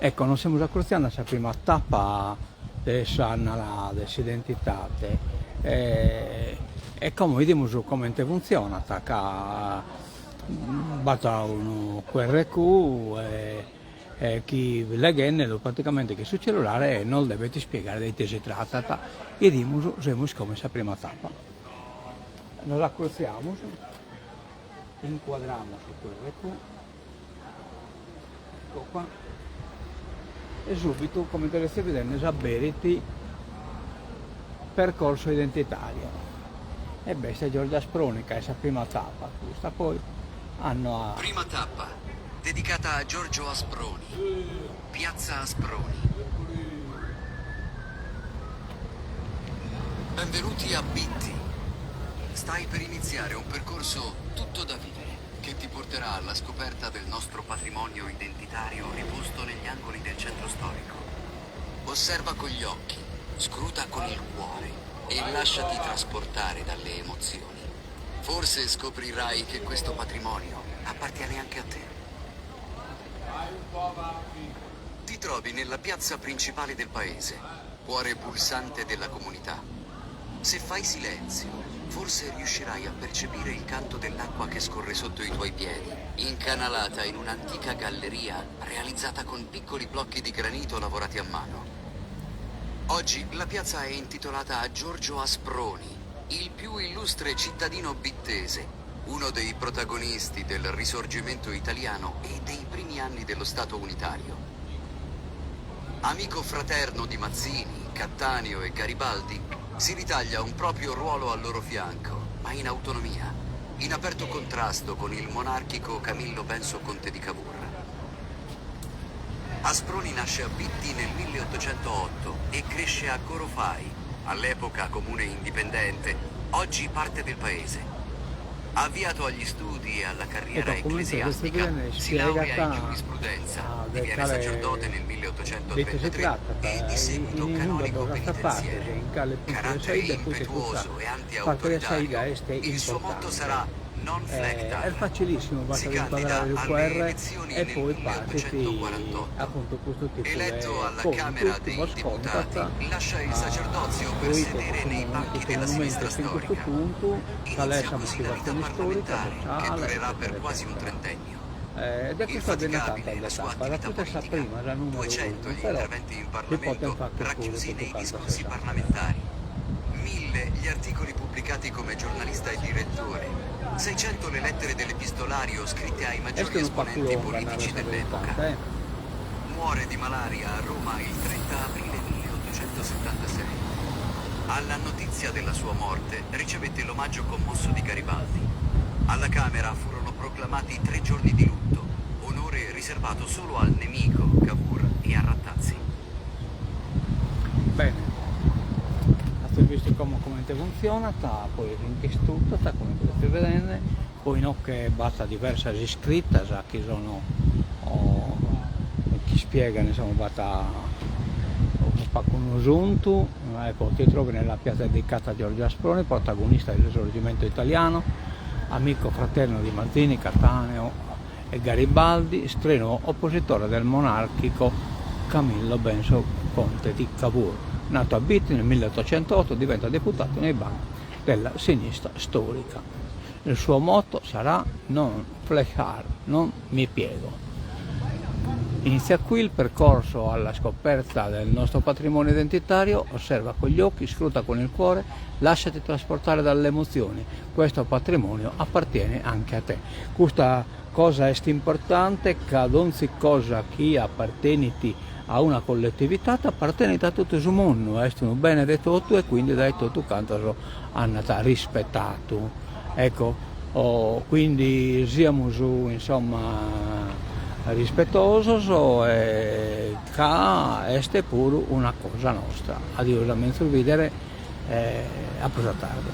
Ecco, nos siamo accorti la prima tappa della identità e come vediamo come funziona, che basta un QRQ e chi legge praticamente che sul cellulare non deve spiegare di che si tratta e dimos come la prima tappa. Nos accorciamo, inquadriamo su QRQ, ecco qua. E subito, come dovreste vedere, sapere percorso identitario. E questa è Giorgia Sproni, che è la prima tappa. Questa poi hanno a... Prima tappa, dedicata a Giorgio Asproni, Piazza Asproni. Benvenuti a Bitti. Stai per iniziare un percorso tutto da vivere, che ti porterà alla scoperta del nostro patrimonio identitario riposto negli angoli del centro storico. Osserva con gli occhi, scruta con il cuore e lasciati trasportare dalle emozioni. Forse scoprirai che questo patrimonio appartiene anche a te. Ti trovi nella piazza principale del paese, cuore pulsante della comunità. Se fai silenzio, forse riuscirai a percepire il canto dell'acqua che scorre sotto i tuoi piedi, incanalata in un'antica galleria realizzata con piccoli blocchi di granito lavorati a mano. Oggi la piazza è intitolata a Giorgio Asproni, il più illustre cittadino bittese, uno dei protagonisti del Risorgimento italiano e dei primi anni dello Stato unitario. Amico fraterno di Mazzini, Cattaneo e Garibaldi, si ritaglia un proprio ruolo al loro fianco, ma in autonomia, in aperto contrasto con il monarchico Camillo Benso conte di Cavour. Asproni nasce a Bitti nel 1808 e cresce a Corofai, all'epoca comune indipendente, oggi parte del paese. Avviato agli studi e alla carriera ecclesiastica, si laurea in giurisprudenza, diviene sacerdote nel 1833 e di seguito canonico penitenziere. Carattere impetuoso e anti-autoritario, il suo motto sarà non flecta. È facilissimo, basta inquadrare il QR e poi partiti appunto questo tipo di eletto alla Camera dei Deputati, lascia il sacerdozio per sedere nei banchi della sinistra storica. Inizia così la vita parlamentare che durerà per quasi un trentennio. Ed è questa Infaticabile la sua attività politica, prima, la numero 200 uno, gli però interventi in Parlamento racchiusi nei discorsi parlamentari, 1000 gli articoli pubblicati come giornalista e direttore, 600 le lettere dell'epistolario scritte ai maggiori esponenti politici dell'epoca. Muore di malaria a Roma il 30 aprile 1876. Alla notizia della sua morte ricevette l'omaggio commosso di Garibaldi. Alla Camera furono proclamati 3 giorni di lutto, onore riservato solo al nemico, Cavour e a Rattazzi. Bene, avete visto come funziona, poi tutto, come potete vedere, poi no che basta diverse iscritte, che sono, chi spiega, insomma, basta qualcuno giunto, e poi ti trovi nella piazza dedicata a Giorgio Asproni, protagonista del Risorgimento italiano, amico fraterno di Mazzini, Cattaneo e Garibaldi, strenuo oppositore del monarchico Camillo Benso conte di Cavour. Nato a Bitti nel 1808, diventa deputato nei banchi della sinistra storica. Il suo motto sarà non flechar, non mi piego. Inizia qui il percorso alla scoperta del nostro patrimonio identitario, osserva con gli occhi, scruta con il cuore, lasciati trasportare dalle emozioni, questo patrimonio appartiene anche a te. Questa cosa è importante, che ad ogni cosa che appartiene a una collettività appartiene a tutto il mondo, è un bene di tutto e quindi da tutto canto hanno rispettato. Ecco, quindi siamo insomma rispettoso e che è pure una cosa nostra. Addio, la mentre vedere a posa tardi.